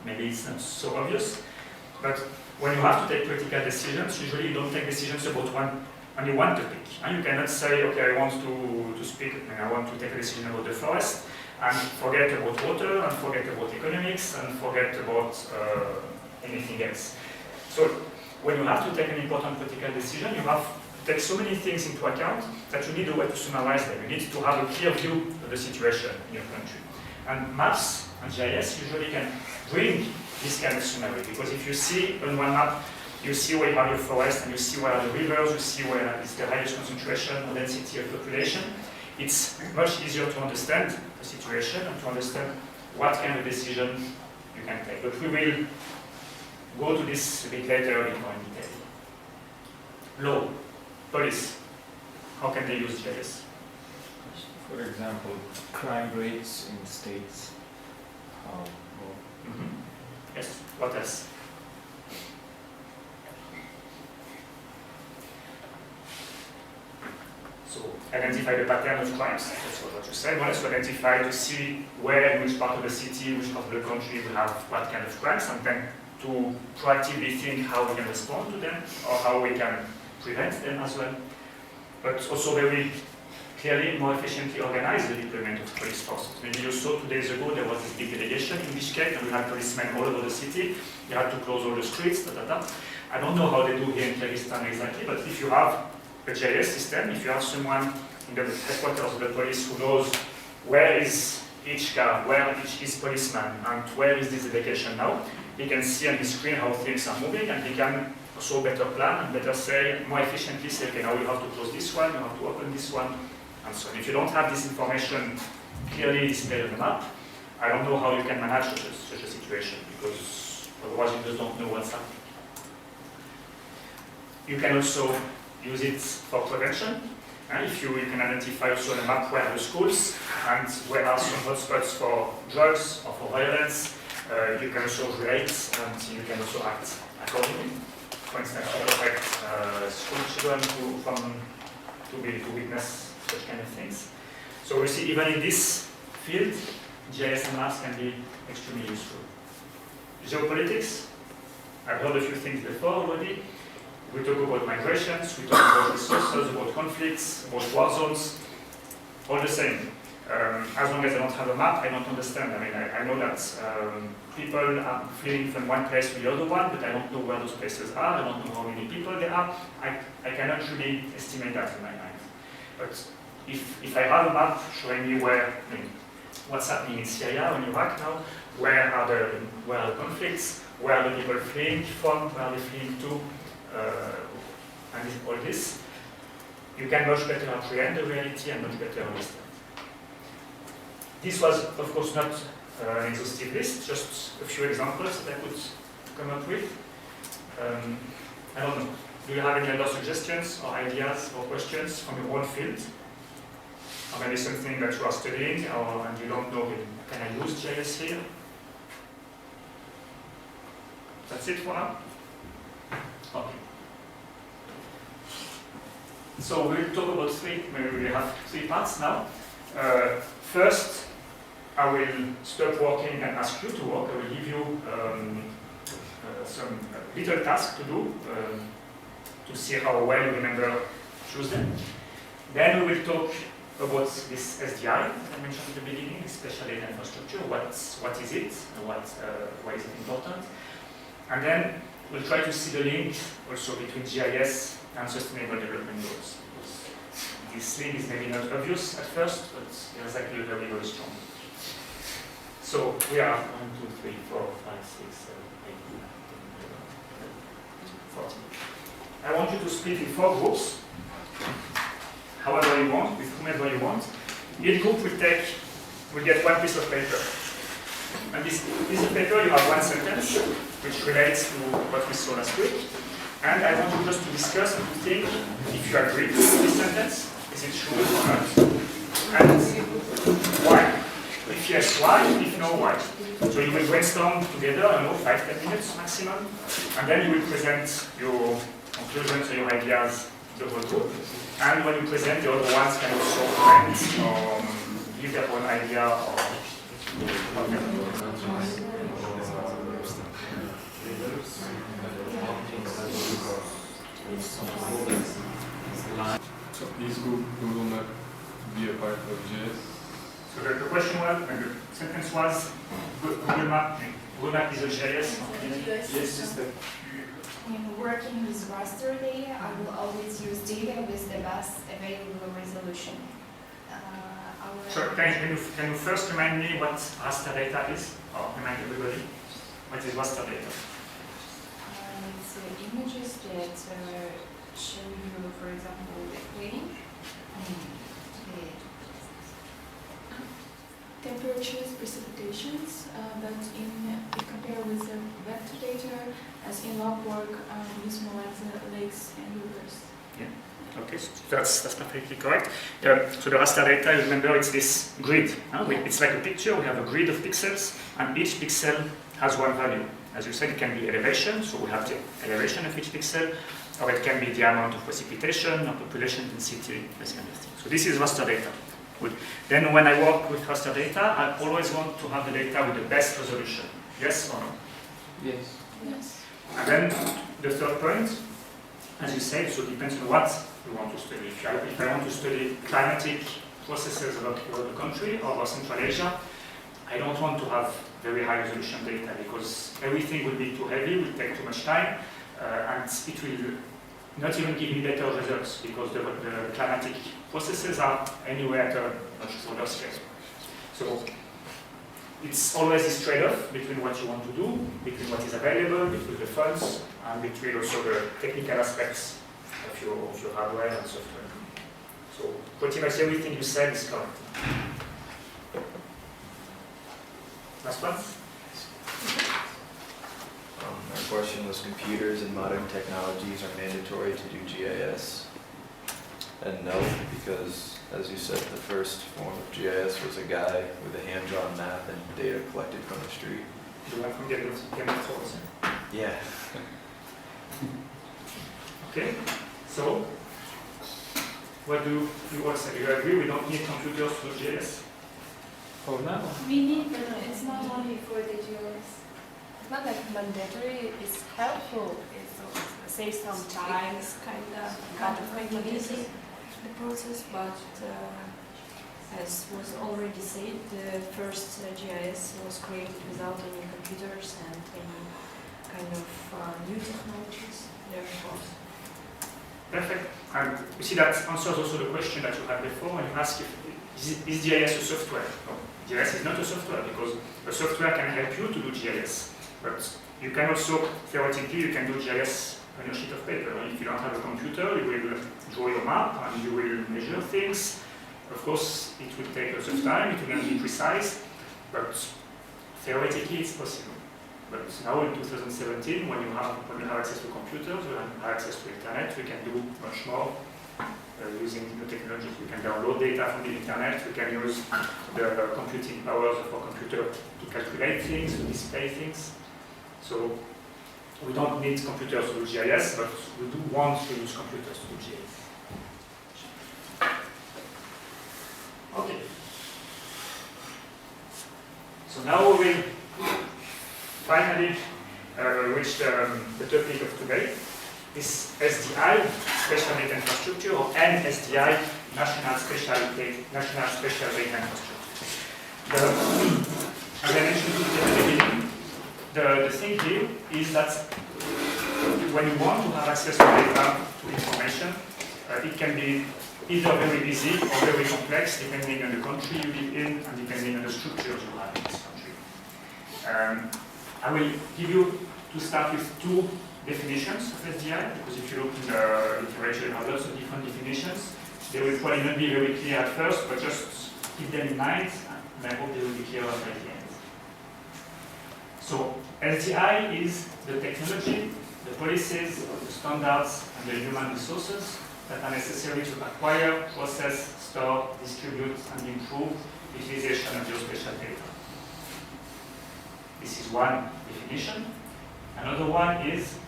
maybe it's not so obvious, but when you have to take political decisions, usually you don't take decisions about only one topic. And you cannot say, okay, I want to speak, and I want to take a decision about the forest, and forget about water, and forget about economics, and forget about anything else. So when you have to take an important political decision, you have to take so many things into account that you need a way to summarize them. You need to have a clear view of the situation in your country. And maps and GIS usually can bring this kind of summary, because if you see on one map, you see where you have your forest, and you see where are the rivers, you see where is the highest concentration or density of population. It's much easier to understand the situation and to understand what kind of decision you can take. But we will go to this a bit later in more detail. Law, police, how can they use GIS? For example, crime rates in states. Yes, what else? So identify the pattern of crimes, that's what you said. One is to identify, to see where, in which part of the city, which part of the country we have what kind of crimes, and then to proactively think how we can respond to them, or how we can prevent them as well. But also very clearly, more efficiently organize the deployment of police forces. Maybe you saw 2 days ago there was this big delegation in Bishkek, and we had policemen all over the city. You had to close all the streets, I don't know how they do here in Kyrgyzstan exactly, but if you have a GIS system, if you have someone in the headquarters of the police who knows where is each car, where each policeman, and where is this delegation now, he can see on his screen how things are moving, and he can also better plan and better say, more efficiently say, okay, now we have to close this one, you have to open this one, and so on. If you don't have this information clearly displayed on the map, I don't know how you can manage such a situation, because otherwise you just don't know what's happening. You can also use it for prevention. If you can identify also on a map where are the schools and where are some hotspots for drugs or for violence, you can also relate and you can also act accordingly. For instance, you protect school children to witness such kind of things. So we see even in this field, GIS and maps can be extremely useful. Geopolitics, I've heard a few things before already. We talk about migrations, we talk about resources, about conflicts, about war zones, all the same. As long as I don't have a map, I don't understand. I mean, I know that people are fleeing from one place to the other one, but I don't know where those places are, I don't know how many people there are. I cannot really estimate that in my mind. But if I have a map showing me what's happening in Syria or in Iraq now, where are the conflicts, where are the people fleeing from, where are they fleeing to, and all this, you can much better apprehend the reality and much better understand. This was, of course, not an exhaustive list, just a few examples that I could come up with. I don't know. Do you have any other suggestions or ideas or questions from your own field? Or maybe something that you are studying and you don't know, can I use GIS here? That's it for now? Okay. So we'll talk about maybe we have three parts now. First, I will stop working and ask you to work. I will give you some little task to do to see how well you remember choose them. Then we will talk about this SDI that I mentioned at the beginning, special data infrastructure. What is it? Why is it important? And then we'll try to see the link also between GIS and sustainable development goals. This link is maybe not obvious at first, but it's actually very, very strong. So we are 1, 2, 3, 4, 5, 6, 7, 8, 9, 10, 11, 14. I want you to split in 4 groups, however you want, with whomever you want. Each group will get one piece of paper. And this piece of paper, you have one sentence, which relates to what we saw last week. And I want you just to discuss and to think if you agree with this sentence, is it true or not? And why? If yes, why? If no, why? So you will brainstorm together, I don't know, 5-10 minutes maximum. And then you will present your conclusions or your ideas to the whole group. And when you present, the other ones can also comment or give their own idea or So is Google Map be a part of GIS? So the question was, and the sentence was, Google Map is a GIS? Yes, system. In working with raster data, I will always use data with the best available resolution. Sure. Can you first remind me what raster data is? Or remind everybody what is raster data? It's images that show you, for example, the plane, the temperatures, precipitations, but in compare with the vector data, as in log work, use more like the lakes and rivers. Yeah. Okay, so that's perfectly correct. So the raster data, remember, it's this grid. It's like a picture. We have a grid of pixels, and each pixel has one value. As you said, it can be elevation, so we have the elevation of each pixel, or it can be the amount of precipitation or population density, this kind of thing. So this is raster data. Good. Then when I work with raster data, I always want to have the data with the best resolution. Yes or no? Yes. Yes. And then the third point, as you said, so it depends on what we want to study. If I want to study climatic processes about the country or about Central Asia, I don't want to have very high resolution data because everything will be too heavy, will take too much time, and it will not even give me better results because the climatic processes are anywhere at a much smaller scale. So it's always this trade-off between what you want to do, between what is available, between the funds, and between also the technical aspects of your hardware and software. So pretty much everything you said is correct. Last one? Our question was, computers and modern technologies are mandatory to do GIS? And no, because as you said, the first form of GIS was a guy with a hand-drawn map and data collected from the street. The one from Game of Thrones. Yeah. Okay, so what do you all say? Do you agree we don't need computers for GIS? For now? We need, but it's not only for the GIS. It's not like mandatory, it's helpful, it saves some time, it's kind of easy, the process, but as was already said, the first GIS was created without any computers and any kind of new technologies, therefore. Perfect. And you see that answers also the question that you had before when you asked if is GIS a software? No, GIS is not a software because a software can help you to do GIS. But you can also, theoretically, you can do GIS on your sheet of paper. If you don't have a computer, you will draw your map and you will measure things. Of course, it will take lots of time, it will not be precise, but theoretically it's possible. But now in 2017, when you have access to computers, you have access to internet, we can do much more using new technologies. We can download data from the internet, we can use the computing powers of our computer to calculate things, to display things. So we don't need computers to do GIS, but we do want to use computers to do GIS. Okay. So now we will finally reach the topic of today. This SDI, Special Data Infrastructure, or NSDI, National Special Data Infrastructure. As I mentioned at the beginning, the thing here is that when you want to have access to data, to information, it can be either very easy or very complex depending on the country you live in and depending on the structures you have in this country. I will give you, to start with, two definitions of SDI, because if you look in the literature, you have lots of different definitions. They will probably not be very clear at first, but just keep them in mind, and I hope they will be clearer by the end. So, SDI is the technology, the policies, the standards, and the human resources that are necessary to acquire, process, store, distribute, and improve the utilization of geospatial data. This is one definition. Another one is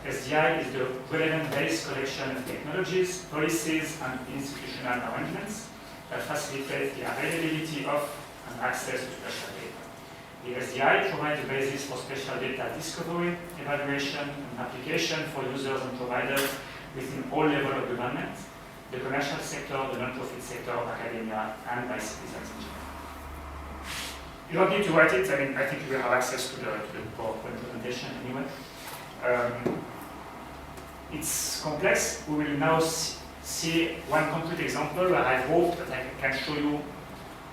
SDI is the relevant-based collection of technologies, policies, and institutional arrangements that facilitate the availability of and access to spatial data. The SDI provides the basis for spatial data discovery, evaluation, and application for users and providers within all levels of government, the commercial sector, the non-profit sector, academia, and by citizens in general. You don't need to write it. I mean, I think you will have access to the PowerPoint presentation anyway. It's complex. We will now see one concrete example where I hope that I can show you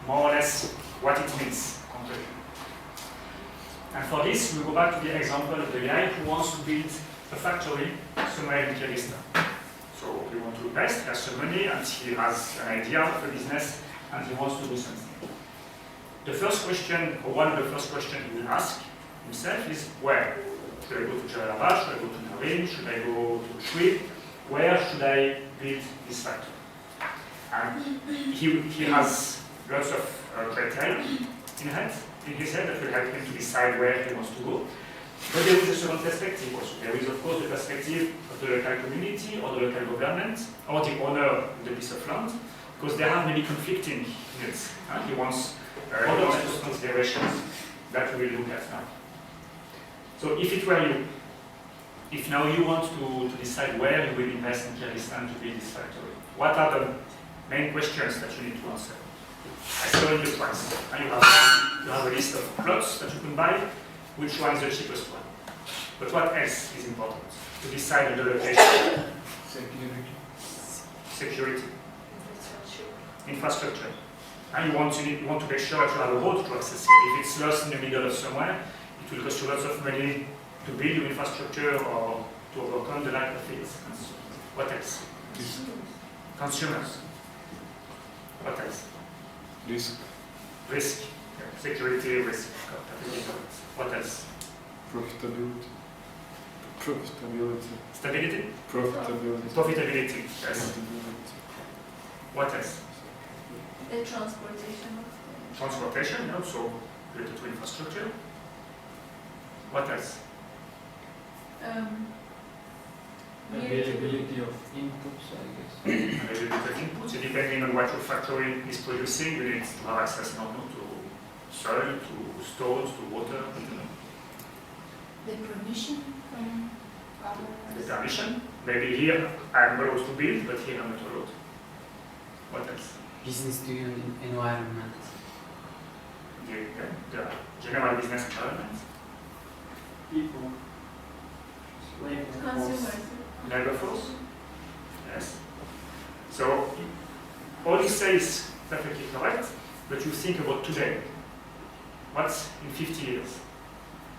more or less what it means concretely. And for this, we go back to the example of the guy who wants to build a factory somewhere in Kyrgyzstan. So he wants to invest, he has some money, and he has an idea of a business, and he wants to do something. The first question, or one of the first questions he will ask himself is, where? Should I go to Geographic? Should I go to Narin? Should I go to Shri? Where should I build this factory? And he has lots of criteria in his head that will help him to decide where he wants to go. But there is a second perspective also. There is, of course, the perspective of the local community or the local government or the owner of the piece of land, because they have maybe conflicting needs. He wants other types of considerations that we will look at now. So if it were you, if now you want to decide where you will invest in Kyrgyzstan to build this factory, what are the main questions that you need to answer? I saw in the price. And you have a list of plots that you can buy. Which one is the cheapest one? But what else is important to decide on the location? Security. Infrastructure. And you want to make sure that you have a road to access it. If it's lost in the middle of somewhere, it will cost you lots of money to build your infrastructure or to overcome the lack of it. What else? Consumers. What else? Risk. Security, risk. What else? Profitability. Stability? Profitability. Profitability, yes. What else? The transportation. Transportation, no, so related to infrastructure. What else? Availability of inputs, I guess. Availability of inputs. So depending on what your factory is producing, you need to have access not to soil, to stones, to water. The permission from The permission. Maybe here I'm allowed to build, but here I'm not allowed. What else? Business to environment. The general business environment. People. consumers. Labor force. Yes. So all you say is perfectly correct, but you think about today. What's in 50 years?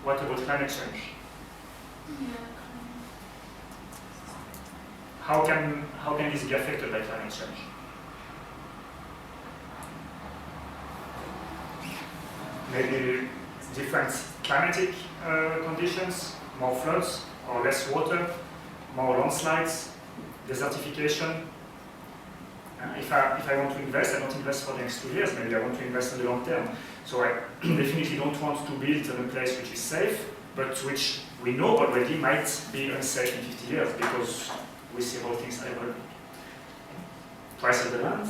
What about climate change? How can this be affected by climate change? Maybe different climatic conditions, more floods or less water, more landslides, desertification. If I want to invest, I don't invest for the next 2 years, maybe I want to invest in the long term. So I definitely don't want to build in a place which is safe, but which we know already might be unsafe in 50 years because we see how things are evolving. Price of the land,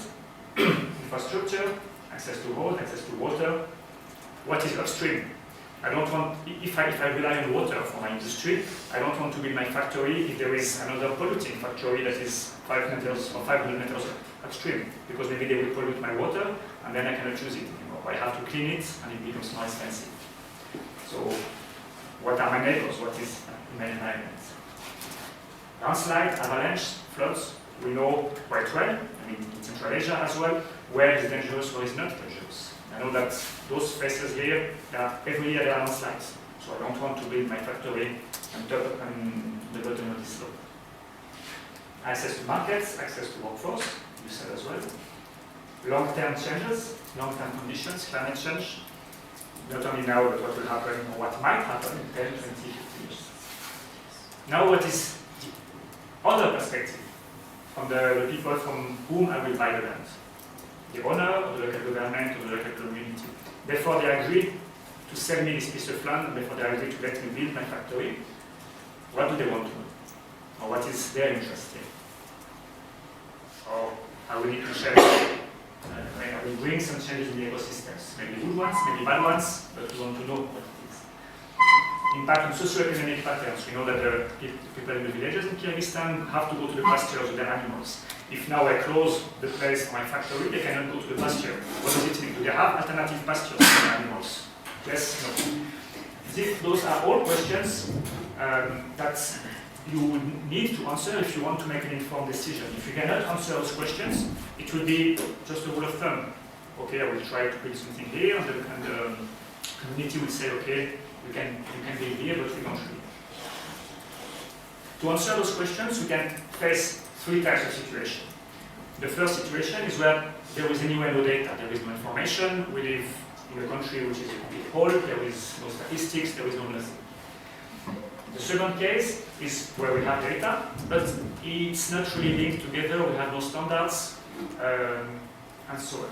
infrastructure, access to road, access to water. What is upstream? I don't want, if I rely on water for my industry, I don't want to build my factory if there is another polluting factory that is 5 meters or 500 meters upstream, because maybe they will pollute my water and then I cannot use it anymore. I have to clean it and it becomes more expensive. So what are my neighbors? What is my environment? Landslide, avalanche, floods, we know quite well, I mean in Central Asia as well, where is dangerous, where is not dangerous. I know that those places here, every year there are landslides, so I don't want to build my factory on top and the bottom of this slope. Access to markets, access to workforce, you said as well. Long-term changes, long-term conditions, climate change, not only now, but what will happen or what might happen in 10, 20, 50 years. Now what is the other perspective from the people from whom I will buy the land? The owner, or the local government, or the local community. Before they agree to sell me this piece of land, before they agree to let me build my factory, what do they want to know? Or what is their interest in? Or I will need to share I will bring some changes in the ecosystems. Maybe good ones, maybe bad ones, but we want to know what it is. impact on socioeconomic patterns. We know that the people in the villages in Kyrgyzstan have to go to the pastures with their animals. If now I close the place for my factory, they cannot go to the pasture. What does it mean? Do they have alternative pastures for their animals? Yes, no. Those are all questions that you would need to answer if you want to make an informed decision. If you cannot answer those questions, it will be just a rule of thumb. Okay, I will try to build something here, and the community will say, okay, you can build here, but we don't really. To answer those questions, we can face three types of situations. The first situation is where there is anywhere no data, there is no information, we live in a country which is a big hole, there is no statistics, there is no nothing. The second case is where we have data, but it's not really linked together, we have no standards, and so on.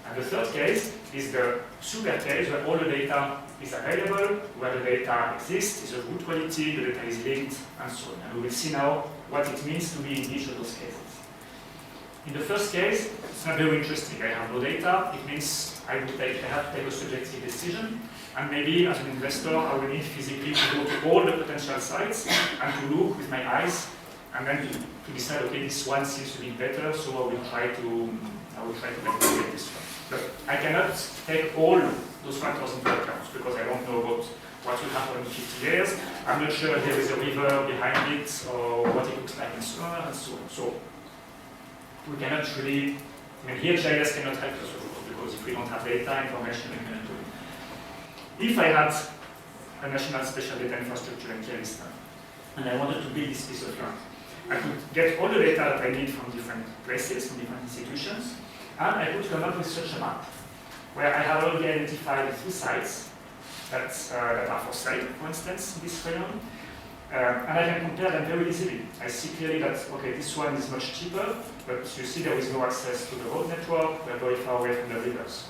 And the third case is the sugar case, where all the data is available, where the data exists, is of good quality, the data is linked, and so on. And we will see now what it means to be in each of those cases. In the first case, it's not very interesting. I have no data. It means I have to take a subjective decision, and maybe as an investor, I will need physically to go to all the potential sites and to look with my eyes, and then to decide, okay, this one seems to be better, so I will try to manipulate this one. But I cannot take all those factors into account because I don't know about what will happen in 50 years. I'm not sure if there is a river behind it or what it looks like and so on and so on. So we cannot really, here GIS cannot help us because if we don't have data, information, we cannot do it. If I had a national special data infrastructure in Kyrgyzstan and I wanted to build this piece of land, I could get all the data that I need from different places, from different institutions, and I could come up with such a map where I have already identified 3 sites that are for sale, for instance, in this region. And I can compare them very easily. I see clearly that, okay, this one is much cheaper, but you see there is no access to the road network, we're very far away from the rivers.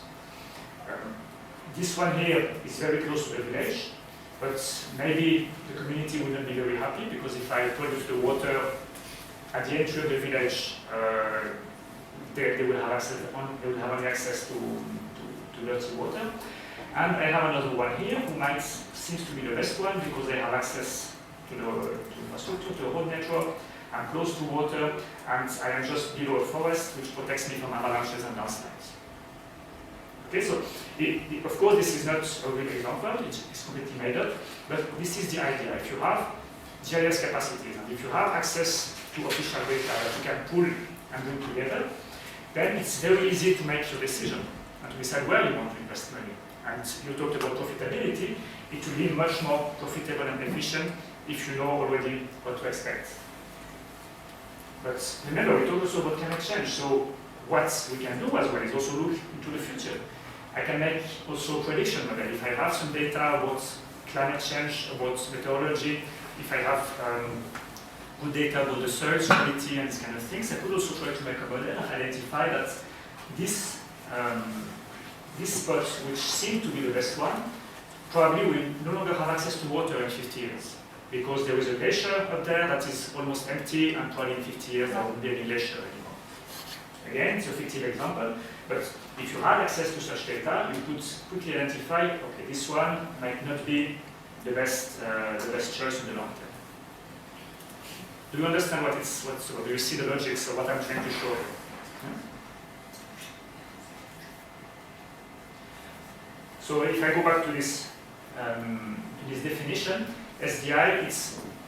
This one here is very close to the village, but maybe the community wouldn't be very happy because if I produce the water at the entry of the village, they will have only access to dirty water. And I have another one here who seems to be the best one because they have access to the infrastructure, to the road network. I'm close to water, and I am just below a forest which protects me from avalanches and landslides. Okay, so of course this is not a real example, it's completely made up, but this is the idea. If you have GIS capacities and if you have access to official data that you can pull and bring together, then it's very easy to make your decision and to decide where you want to invest money. And you talked about profitability, it will be much more profitable and efficient if you know already what to expect. But remember, we talked also about climate change, so what we can do as well is also look into the future. I can make also a prediction model. If I have some data about climate change, about meteorology, if I have good data about the soil quality and these kind of things, I could also try to make a model and identify that this spot, which seemed to be the best one, probably will no longer have access to water in 50 years. Because there is a glacier up there that is almost empty, and probably in 50 years there won't be any glacier anymore. Again, it's a fictive example, but if you had access to such data, you could quickly identify, okay, this one might not be the best choice in the long term. Do you understand or do you see the logic of what I'm trying to show you? So if I go back to this definition, SDI,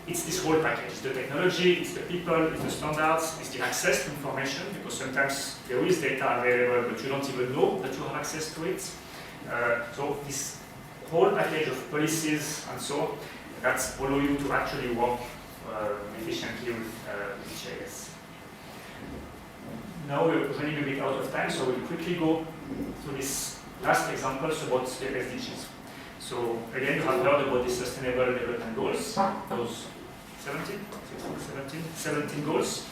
it's this whole package. The technology, it's the people, it's the standards, it's the access to information, because sometimes there is data available, but you don't even know that you have access to it. So this whole package of policies and so on, that allow you to actually work efficiently with GIS. Now we're running a bit out of time, so we'll quickly go through these last examples about the SDGs. So again, you have heard about the Sustainable Development Goals, those 17 goals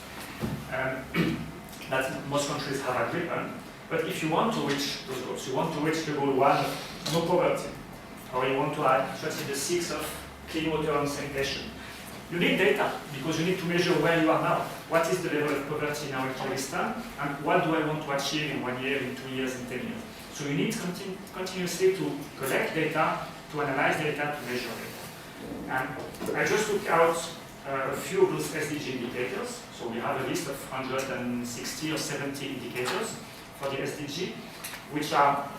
that most countries have agreed on. But if you want to reach those goals, you want to reach the goal 1 of no poverty, or you want to achieve the 6 of clean water and sanitation, you need data, because you need to measure where you are now. What is the level of poverty now in Kyrgyzstan, and what do I want to achieve in 1 year, in 2 years, in 10 years? So you need continuously to collect data, to analyze data, to measure data. And I just took out a few of those SDG indicators. So we have a list of 160 or 70 indicators for the SDG, which have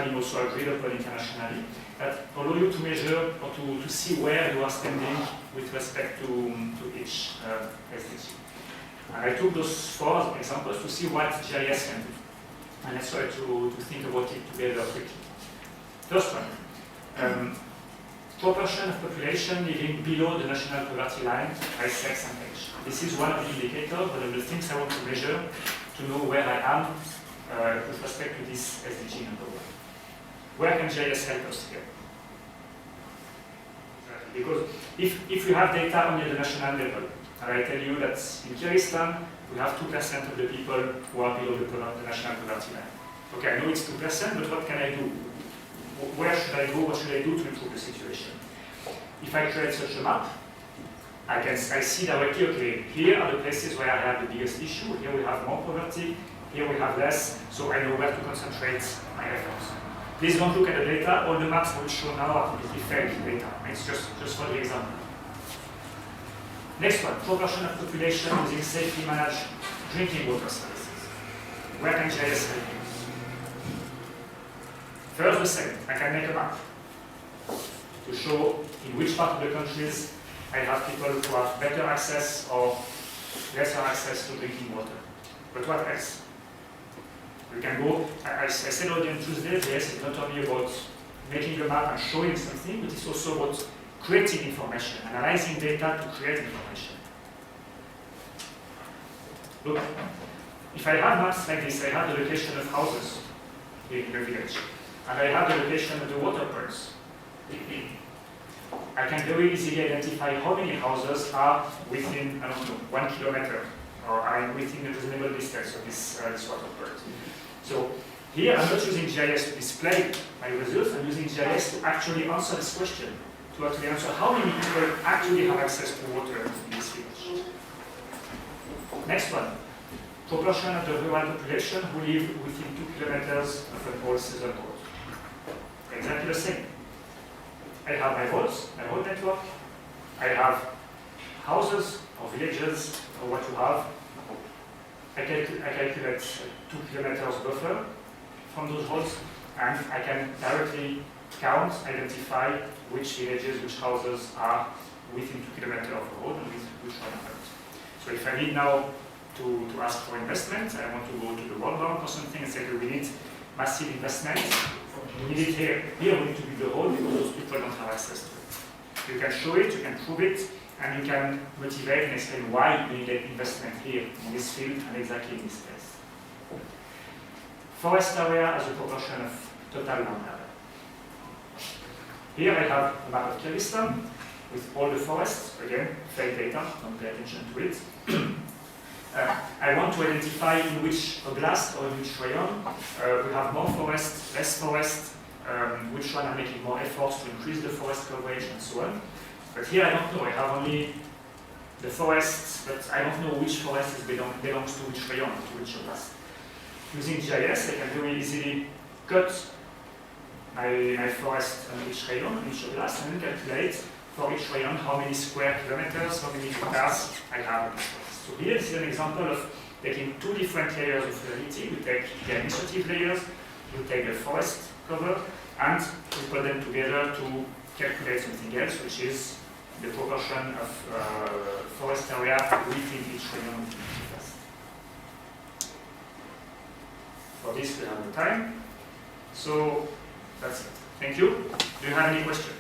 been also agreed upon internationally, that allow you to measure or to see where you are standing with respect to each SDG. And I took those 4 examples to see what GIS can do. And let's try to think about it together quickly. First one, proportion of population living below the national poverty line by sex and age. This is one of the indicators, one of the things I want to measure to know where I am with respect to this SDG number 1. Where can GIS help us here? Because if you have data only at the national level, and I tell you that in Kyrgyzstan, we have 2% of the people who are below the national poverty line. Okay, I know it's 2%, but what can I do? Where should I go? What should I do to improve the situation? If I create such a map, I see directly, okay, here are the places where I have the biggest issue. Here we have more poverty. Here we have less. So I know where to concentrate my efforts. Please don't look at the data. All the maps will show now are completely fake data. It's just for the example. Next one, proportion of population using safely managed drinking water services. Where can GIS help you? First, the same. I can make a map to show in which part of the countries I have people who have better access or lesser access to drinking water. But what else? You can go, I said already on Tuesday, GIS is not only about making a map and showing something, but it's also about creating information, analyzing data to create information. Look, if I have maps like this, I have the location of houses in the village, and I have the location of the water points. I can very easily identify how many houses are within, I don't know, 1 kilometer, or are within a reasonable distance of this water point. So here I'm not using GIS to display my results, I'm using GIS to actually answer this question, to actually answer how many people actually have access to water in this village. Next one, proportion of the rural population who live within 2 kilometers of an all-season road. Exactly the same. I have my roads, my road network, I have houses or villages or what you have. I calculate 2 kilometers buffer from those roads, and I can directly count, identify which villages, which houses are within 2 kilometers of the road and which one aren't. So if I need now to ask for investment, I want to go to the World Bank or something and say, we need massive investment. We need it here. Here we need to build the road because those people don't have access to it. You can show it, you can prove it, and you can motivate and explain why you need investment here in this field and exactly in this place. Forest area as a proportion of total land area. Here I have a map of Kyrgyzstan with all the forests. Again, fake data, don't pay attention to it. I want to identify in which oblast or in which rayon we have more forest, less forest, which one are making more efforts to increase the forest coverage and so on. But here I don't know, I have only the forests, but I don't know which forest belongs to which rayon, to which oblast. Using GIS, I can very easily cut my forest on each rayon, on each oblast, and then calculate for each rayon how many square kilometers, how many hectares I have on this forest. So here is an example of taking 2 different layers of reality. We take the administrative layers, we take the forest cover, and we put them together to calculate something else, which is the proportion of forest area within each rayon of each forest. For this, we have the time. So that's it. Thank you. Do you have any questions?